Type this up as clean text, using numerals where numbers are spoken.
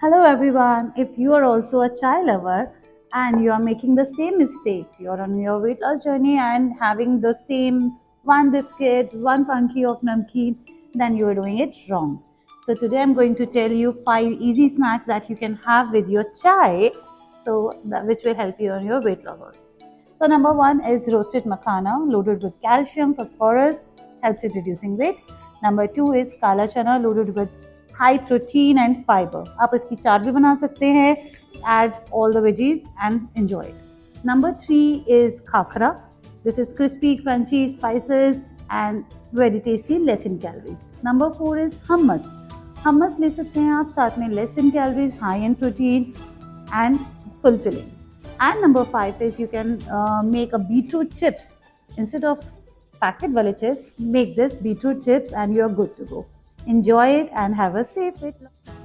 Hello everyone. If you are also a chai lover and you are making the same mistake, you're on your weight loss journey and having the same one biscuit, one funky of namkeen, then you are doing it wrong. So today I'm going to tell you 5 easy snacks that you can have with your chai, which will help you on your weight loss also. So number one is roasted makhana, loaded with calcium, phosphorus, helps in reducing weight. Number two is kala chana, loaded with high protein and fiber. आप इसकी चाट भी बना सकते हैं. Add all the veggies and enjoy it. Number three is khakra. This is crispy, crunchy, spices and very tasty, less in calories. Number four is hummus. Hummus ले सकते हैं आप, साथ में less in calories, high in protein and fulfilling. And number five is you can make a beetroot chips. Instead of packet wale chips, make this beetroot chips and you're good to go. Enjoy it and have a safe weight loss.